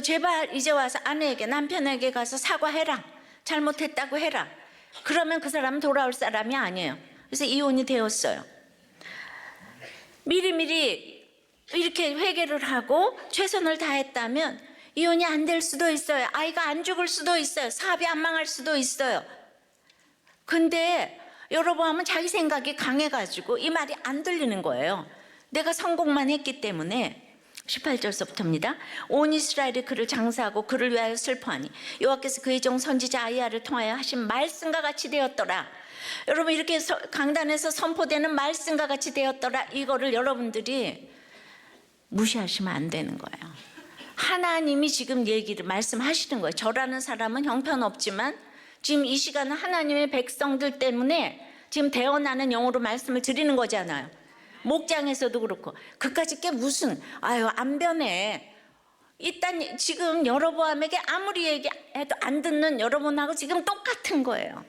제발 이제 와서 아내에게, 남편에게 가서 사과해라. 잘못했다고 해라. 그러면 그 사람은 돌아올 사람이 아니에요. 그래서 이혼이 되었어요. 미리미리 이렇게 회개를 하고 최선을 다했다면 이혼이 안 될 수도 있어요. 아이가 안 죽을 수도 있어요. 사업이 안 망할 수도 있어요. 근데 여로보암은 자기 생각이 강해가지고 이 말이 안 들리는 거예요. 내가 성공만 했기 때문에. 18절서부터입니다. 온 이스라엘이 그를 장사하고 그를 위하여 슬퍼하니 여호와께서 그의 종 선지자 아이야를 통하여 하신 말씀과 같이 되었더라. 여러분, 이렇게 강단에서 선포되는 말씀과 같이 되었더라, 이거를 여러분들이 무시하시면 안 되는 거예요. 하나님이 지금 얘기를 말씀하시는 거예요. 저라는 사람은 형편없지만 지금 이 시간은 하나님의 백성들 때문에 지금 대언하는 영어로 말씀을 드리는 거잖아요. 목장에서도 그렇고. 그까짓 게 무슨 안 변해. 일단 지금 여로보암에게 아무리 얘기해도 안 듣는 여러분하고 지금 똑같은 거예요.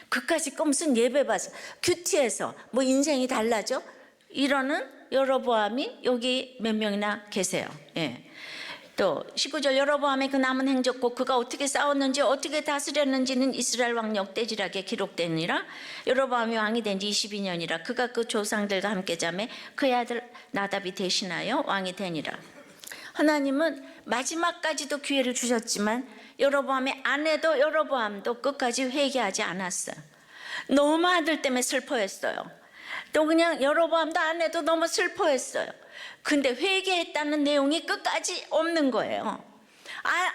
그까짓 거 무슨 예배 봐서 큐티에서 뭐 인생이 달라져? 이러는 여로보암이 여기 몇 명이나 계세요. 또 19절 여로보암의 그 남은 행적고 그가 어떻게 싸웠는지 어떻게 다스렸는지는 이스라엘 왕 역대지락에 기록되니라. 여로보암이 왕이 된 지 22년이라. 그가 그 조상들과 함께 잠에 그의 아들 나답이 대신하여 왕이 되니라. 하나님은 마지막까지도 기회를 주셨지만 여로보암의 아내도 여로보암도 끝까지 회개하지 않았어요. 너무 아들 때문에 슬퍼했어요. 또 그냥 여로보암도 아내도 너무 슬퍼했어요. 근데 회개했다는 내용이 끝까지 없는 거예요.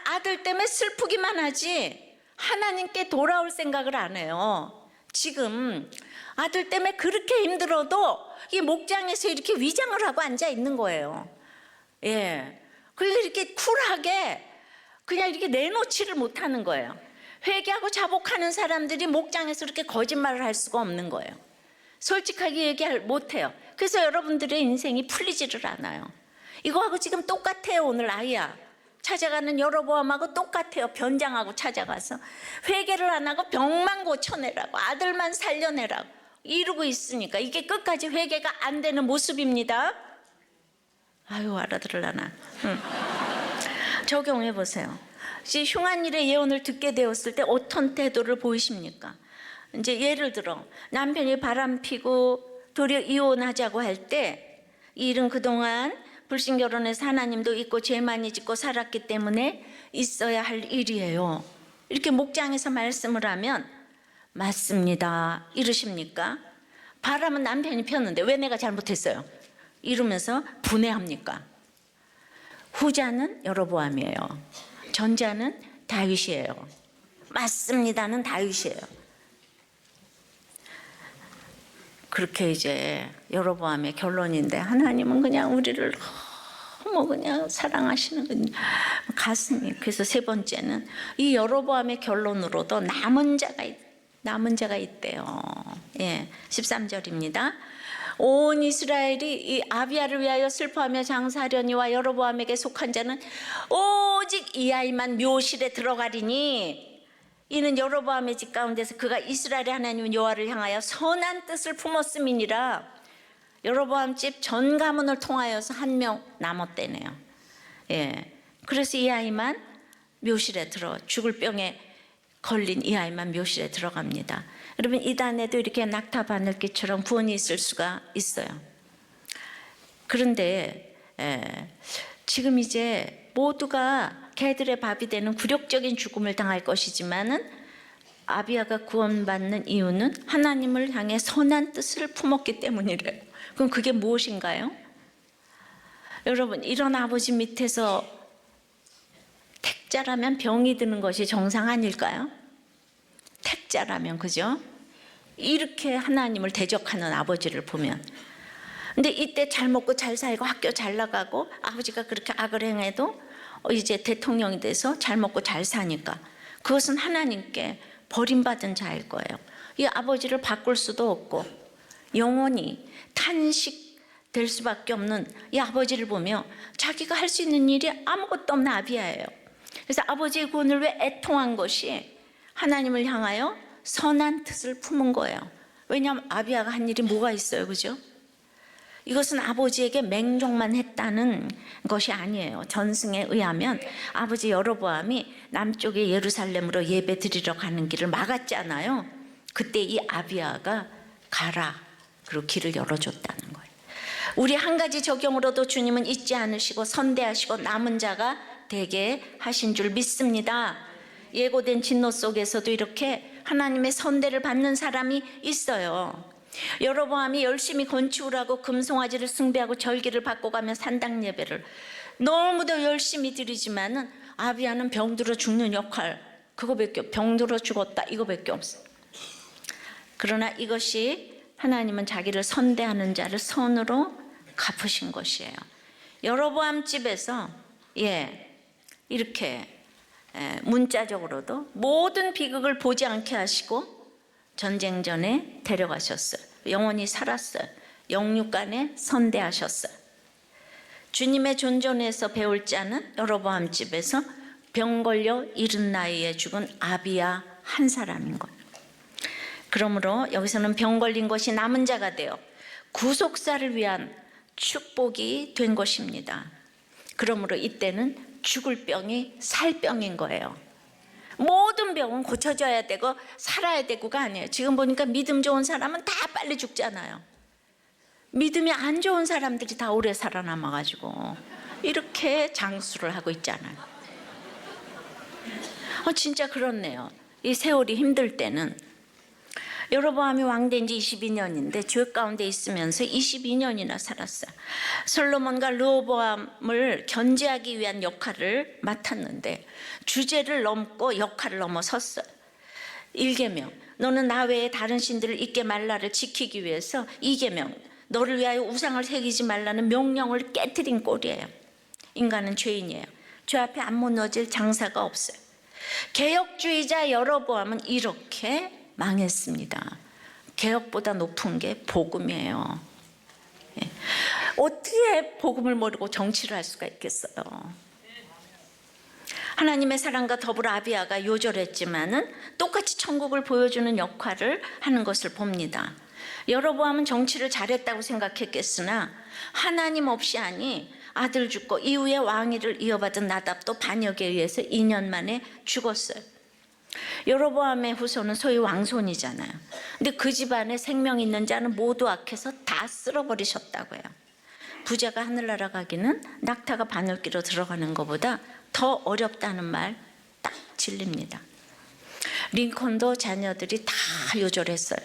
아들 때문에 슬프기만 하지 하나님께 돌아올 생각을 안 해요. 지금 아들 때문에 그렇게 힘들어도 이 목장에서 이렇게 위장을 하고 앉아 있는 거예요. 그러니까 이렇게 쿨하게 그냥 이렇게 내놓지를 못하는 거예요. 회개하고 자복하는 사람들이 목장에서 이렇게 거짓말을 할 수가 없는 거예요. 솔직하게 얘기를 못해요. 그래서 여러분들의 인생이 풀리지를 않아요. 이거하고 지금 똑같아요. 오늘 아이야 찾아가는 여로보암하고 똑같아요. 변장하고 찾아가서 회개를 안 하고 병만 고쳐내라고, 아들만 살려내라고 이러고 있으니까 이게 끝까지 회개가 안 되는 모습입니다. 알아들으려나. 적용해 보세요. 이제 흉한 일의 예언을 듣게 되었을 때 어떤 태도를 보이십니까? 이제 예를 들어 남편이 바람 피고 도리어 이혼하자고 할 때 이 일은 그동안 불신 결혼해서 하나님도 잊고 죄 많이 짓고 살았기 때문에 있어야 할 일이에요. 이렇게 목장에서 말씀을 하면 맞습니다 이러십니까? 바람은 남편이 폈는데 왜 내가 잘못했어요? 이러면서 분해합니까? 후자는 여로보암이에요. 전자는 다윗이에요. 맞습니다는 다윗이에요. 그렇게 이제 여로보암의 결론인데 하나님은 그냥 우리를 너무 그냥 사랑하시는 가슴이. 그래서 세 번째는 이 여로보암의 결론으로도 남은 자가 남은 자가 있대요. 예, 13절입니다. 온 이스라엘이 이 아비야를 위하여 슬퍼하며 장사하려니와 여로보암에게 속한 자는 오직 이 아이만 묘실에 들어가리니 이는 여로보암의 집 가운데서 그가 이스라엘의 하나님 여호와를 향하여 선한 뜻을 품었음이니라. 여로보암 집 전 가문을 통하여서 한 명 남았대네요. 예, 그래서 이 아이만 묘실에 죽을 병에 걸린 이 아이만 묘실에 들어갑니다. 여러분, 이단에도 이렇게 낙타 바늘기처럼 구원이 있을 수가 있어요. 그런데 지금 이제 모두가 개들의 밥이 되는 굴욕적인 죽음을 당할 것이지만은 아비야가 구원받는 이유는 하나님을 향해 선한 뜻을 품었기 때문이래요. 그럼 그게 무엇인가요? 여러분, 이런 아버지 밑에서 택자라면 병이 드는 것이 정상 아닐까요? 택자라면, 그죠? 이렇게 하나님을 대적하는 아버지를 보면. 근데 이때 잘 먹고 잘 살고 학교 잘 나가고 아버지가 그렇게 악을 행해도 이제 대통령이 돼서 잘 먹고 잘 사니까 그것은 하나님께 버림받은 자일 거예요. 이 아버지를 바꿀 수도 없고 영원히 탄식될 수밖에 없는 이 아버지를 보며 자기가 할 수 있는 일이 아무것도 없는 아비야예요. 그래서 아버지의 구원을 위해 애통한 것이 하나님을 향하여 선한 뜻을 품은 거예요. 왜냐하면 아비야가 한 일이 뭐가 있어요, 그죠? 이것은 아버지에게 맹종만 했다는 것이 아니에요. 전승에 의하면 아버지 여로보암이 남쪽의 예루살렘으로 예배 드리러 가는 길을 막았잖아요. 그때 이 아비야가 가라, 그리고 길을 열어줬다는 거예요. 우리 한 가지 적용으로도 주님은 잊지 않으시고 선대하시고 남은 자가 되게 하신 줄 믿습니다. 예고된 진노 속에서도 이렇게 하나님의 선대를 받는 사람이 있어요. 여로보암이 열심히 건축을 하고 금송아지를 숭배하고 절기를 바꿔가며 산당 예배를 너무도 열심히 드리지만은 아비야는 병들어 죽는 역할, 그거밖에, 병들어 죽었다 이거밖에 없어요. 그러나 이것이 하나님은 자기를 선대하는 자를 선으로 갚으신 것이에요. 여로보암 집에서 이렇게 문자적으로도 모든 비극을 보지 않게 하시고 전쟁 전에 데려가셨어요. 영원히 살았어요. 영육간에 선대하셨어요. 주님의 존전에서 배울 자는 여로보암 집에서 병 걸려 이른 나이에 죽은 아비야 한 사람인 거예요. 그러므로 여기서는 병 걸린 것이 남은 자가 되어 구속사를 위한 축복이 된 것입니다. 그러므로 이때는 죽을 병이 살 병인 거예요. 모든 병은 고쳐져야 되고 살아야 되고가 아니에요. 지금 보니까 믿음 좋은 사람은 다 빨리 죽잖아요. 믿음이 안 좋은 사람들이 다 오래 살아남아가지고 이렇게 장수를 하고 있잖아요. 진짜 그렇네요. 이 세월이 힘들 때는 여로보암이 왕된 지 22년인데 죄 가운데 있으면서 22년이나 살았어요. 솔로몬과 르호보암을 견제하기 위한 역할을 맡았는데 주제를 넘고 역할을 넘어섰어요. 1계명, 너는 나 외에 다른 신들을 잊게 말라를 지키기 위해서 2계명, 너를 위하여 우상을 새기지 말라는 명령을 깨트린 꼴이에요. 인간은 죄인이에요. 죄 앞에 안 무너질 장사가 없어요. 개혁주의자 여로보암은 이렇게 망했습니다. 개혁보다 높은 게 복음이에요. 어떻게 복음을 모르고 정치를 할 수가 있겠어요? 하나님의 사랑과 더불어 아비야가 요절했지만은 똑같이 천국을 보여주는 역할을 하는 것을 봅니다. 여로보암은 정치를 잘했다고 생각했겠으나 하나님 없이 하니 아들 죽고 이후에 왕위를 이어받은 나답도 반역에 의해서 2년 만에 죽었어요. 여로보암의 후손은 소위 왕손이잖아요. 근데 그 집안에 생명 있는 자는 모두 악해서 다 쓸어버리셨다고요. 부자가 하늘나라 가기는 낙타가 바늘기로 들어가는 것보다 더 어렵다는 말 딱 진립니다. 링컨도 자녀들이 다 요절했어요.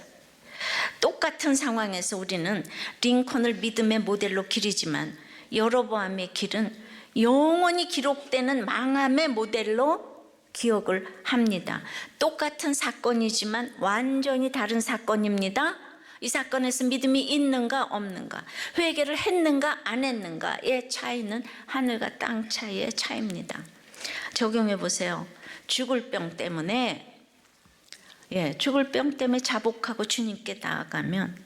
똑같은 상황에서 우리는 링컨을 믿음의 모델로 기리지만 여로보암의 길은 영원히 기록되는 망함의 모델로 기억을 합니다. 똑같은 사건이지만 완전히 다른 사건입니다. 이 사건에서 믿음이 있는가 없는가, 회개를 했는가 안 했는가의 차이는 하늘과 땅 차이의 차이입니다. 적용해 보세요. 죽을 병 때문에 죽을 병 때문에 자복하고 주님께 나아가면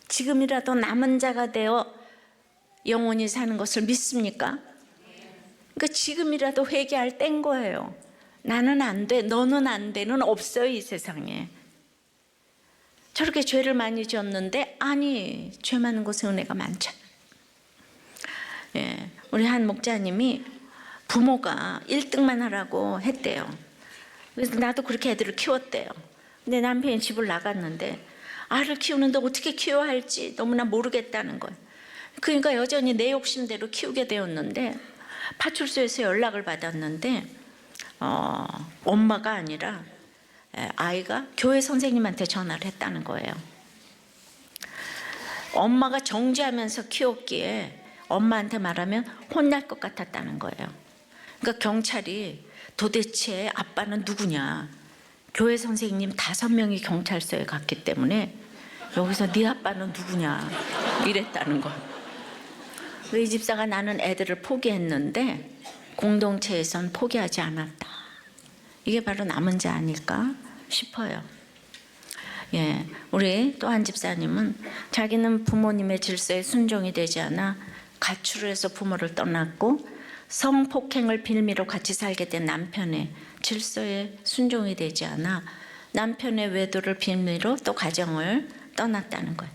지금이라도 남은 자가 되어 영원히 사는 것을 믿습니까? 그러니까 지금이라도 회개할 때인 거예요. 나는 안 돼, 너는 안 돼는 없어요, 이 세상에. 저렇게 죄를 많이 지었는데 아니, 죄 많은 곳에 은혜가 많잖아. 우리 한 목자님이 부모가 1등만 하라고 했대요. 그래서 나도 그렇게 애들을 키웠대요. 근데 남편이 집을 나갔는데 아이를 키우는데 어떻게 키워야 할지 너무나 모르겠다는 거예요. 그러니까 여전히 내 욕심대로 키우게 되었는데 파출소에서 연락을 받았는데 엄마가 아니라 아이가 교회 선생님한테 전화를 했다는 거예요. 엄마가 정죄하면서 키웠기에 엄마한테 말하면 혼날 것 같았다는 거예요. 그러니까 경찰이 도대체 아빠는 누구냐, 교회 선생님 5명이 경찰서에 갔기 때문에 여기서 네 아빠는 누구냐 이랬다는 거예요. 이 집사가 나는 애들을 포기했는데 공동체에선 포기하지 않았다. 이게 바로 남은 자 아닐까 싶어요. 우리 또 한 집사님은 자기는 부모님의 질서에 순종이 되지 않아 가출을 해서 부모를 떠났고 성폭행을 빌미로 같이 살게 된 남편의 질서에 순종이 되지 않아 남편의 외도를 빌미로 또 가정을 떠났다는 거예요.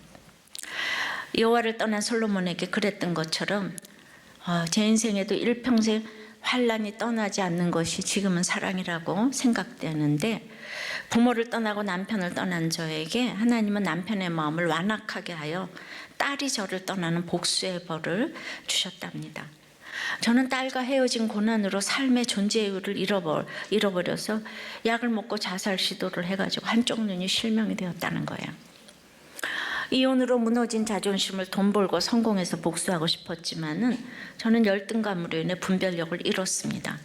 여호와를 떠난 솔로몬에게 그랬던 것처럼 제 인생에도 일평생 환란이 떠나지 않는 것이 지금은 사랑이라고 생각되는데, 부모를 떠나고 남편을 떠난 저에게 하나님은 남편의 마음을 완악하게 하여 딸이 저를 떠나는 복수의 벌을 주셨답니다. 저는 딸과 헤어진 고난으로 삶의 존재 이유를 잃어버려서 약을 먹고 자살 시도를 해가지고 한쪽 눈이 실명이 되었다는 거예요. 이혼으로 무너진 자존심을 돈 벌고 성공해서 복수하고 싶었지만은 저는 열등감으로 인해 분별력을 잃었습니다.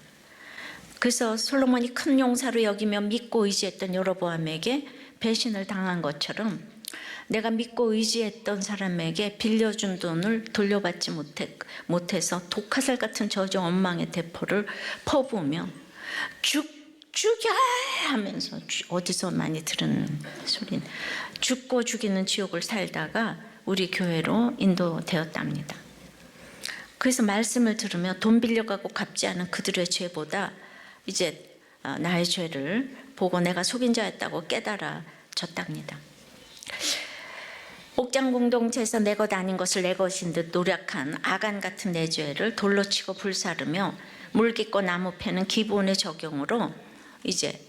그래서 솔로몬이 큰 용사로 여기며 믿고 의지했던 여로보암에게 배신을 당한 것처럼 내가 믿고 의지했던 사람에게 빌려준 돈을 돌려받지 못해서 독화살 같은 저주 원망의 대포를 퍼부으며 죽여 하면서, 어디서 많이 들은 소리는 죽고 죽이는 지옥을 살다가 우리 교회로 인도되었답니다. 그래서 말씀을 들으며 돈 빌려가고 갚지 않은 그들의 죄보다 이제 나의 죄를 보고 내가 속인 자였다고 깨달아졌답니다. 옥장 공동체에서 내 것 아닌 것을 내 것인 듯 노력한 아간 같은 내 죄를 돌로 치고 불사르며 물 깊고 나무 패는 기본의 적용으로 이제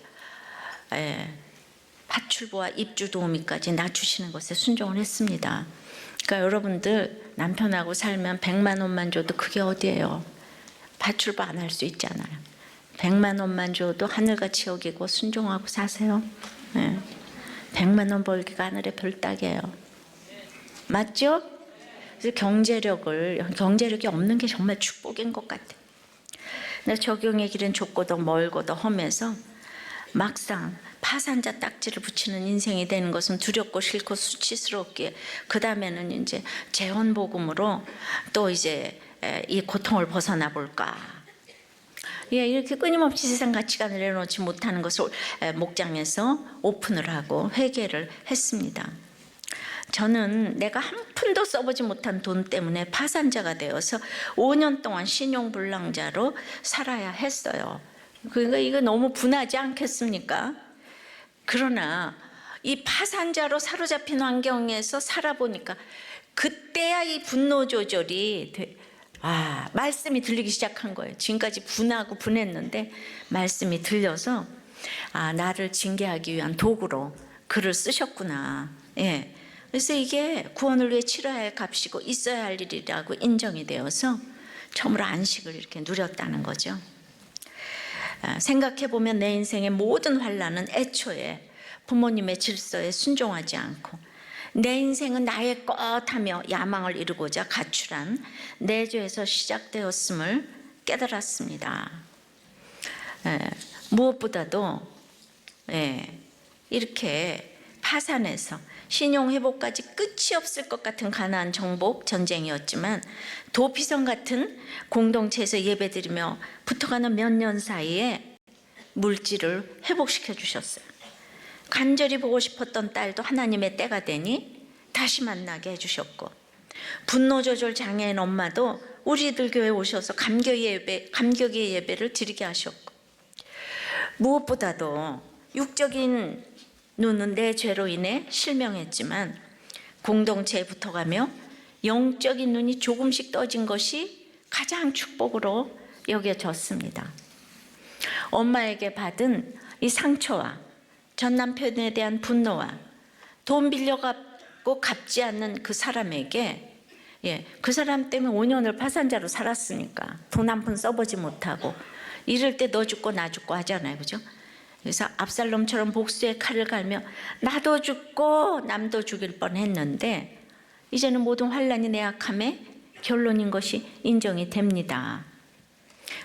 파출부와 입주 도우미까지 낮추시는 것에 순종을 했습니다. 그러니까 여러분들 남편하고 살면 100만 원만 줘도 그게 어디예요? 파출부 안 할 수 있잖아요. 100만 원만 줘도 하늘같이 여기고 순종하고 사세요. 100만 원 벌기가 하늘의 별 따기예요. 맞죠? 그래서 경제력이 없는 게 정말 축복인 것 같아요. 적용의 길은 좁고도 멀고도 험해서 막상 파산자 딱지를 붙이는 인생이 되는 것은 두렵고 싫고 수치스럽기에 그 다음에는 이제 재혼복음으로 또 이제 이 고통을 벗어나 볼까. 이렇게 끊임없이 세상 가치관을 내려놓지 못하는 것을 목장에서 오픈을 하고 회개를 했습니다. 저는 내가 한 푼도 써보지 못한 돈 때문에 파산자가 되어서 5년 동안 신용불량자로 살아야 했어요. 그러니까 이거 너무 분하지 않겠습니까? 그러나 이 파산자로 사로잡힌 환경에서 살아보니까 그때야 이 분노 조절이 말씀이 들리기 시작한 거예요. 지금까지 분하고 분했는데 말씀이 들려서 나를 징계하기 위한 도구로 글을 쓰셨구나. 그래서 이게 구원을 위해 치러야 할 값이고 있어야 할 일이라고 인정이 되어서 처음으로 안식을 이렇게 누렸다는 거죠. 생각해보면 내 인생의 모든 환난은 애초에 부모님의 질서에 순종하지 않고 내 인생은 나의 것하며 야망을 이루고자 가출한 내 죄에서 시작되었음을 깨달았습니다. 무엇보다도 이렇게 파산해서 신용회복까지 끝이 없을 것 같은 가나안 정복 전쟁이었지만 도피성 같은 공동체에서 예배드리며 붙어가는 몇 년 사이에 물질을 회복시켜 주셨어요. 간절히 보고 싶었던 딸도 하나님의 때가 되니 다시 만나게 해주셨고, 분노 조절 장애인 엄마도 우리들 교회 오셔서 감격의 예배를 드리게 하셨고, 무엇보다도 육적인 눈은 내 죄로 인해 실명했지만 공동체에 붙어가며 영적인 눈이 조금씩 떠진 것이 가장 축복으로 여겨졌습니다. 엄마에게 받은 이 상처와 전 남편에 대한 분노와 돈 빌려갖고 갚지 않는 그 사람에게, 그 사람 때문에 5년을 파산자로 살았으니까 돈 한 푼 써보지 못하고 이럴 때 너 죽고 나 죽고 하잖아요, 그죠? 그래서 압살롬처럼 복수의 칼을 갈며 나도 죽고 남도 죽일 뻔했는데 이제는 모든 환난이 내 악함의 결론인 것이 인정이 됩니다.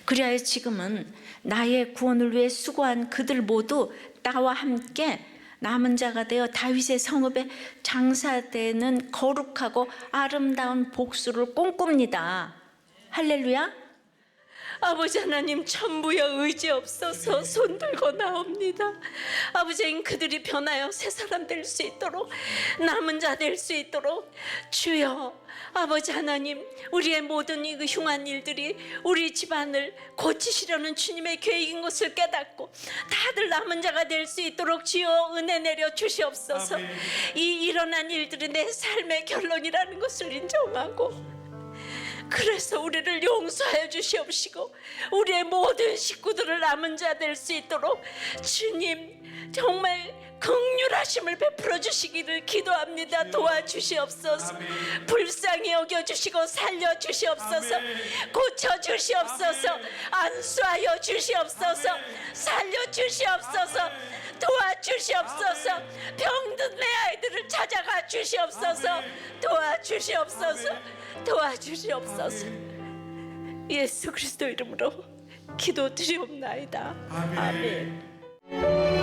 그리하여 지금은 나의 구원을 위해 수고한 그들 모두 나와 함께 남은 자가 되어 다윗의 성읍에 장사되는 거룩하고 아름다운 복수를 꿈꿉니다. 할렐루야. 아버지 하나님, 천부여 의지 없어서 손들고 나옵니다. 아버지, 그들이 변하여 새 사람 될 수 있도록, 남은 자 될 수 있도록 주여, 아버지 하나님, 우리의 모든 이 흉한 일들이 우리 집안을 고치시려는 주님의 계획인 것을 깨닫고 다들 남은 자가 될 수 있도록 주여 은혜 내려 주시옵소서. 아멘. 이 일어난 일들이 내 삶의 결론이라는 것을 인정하고, 그래서 우리를 용서하여 주시옵시고 우리의 모든 식구들을 남은 자 될 수 있도록 주님 정말 긍휼하심을 베풀어 주시기를 기도합니다. 도와주시옵소서. 불쌍히 여겨주시고 살려주시옵소서. 고쳐주시옵소서. 안수하여 주시옵소서. 살려주시옵소서. 도와주시옵소서. 병든 내 아이들을 찾아가 주시옵소서. 도와주시옵소서. 도와주시옵소서. 예수 그리스도 이름으로 기도드리옵나이다. 아멘.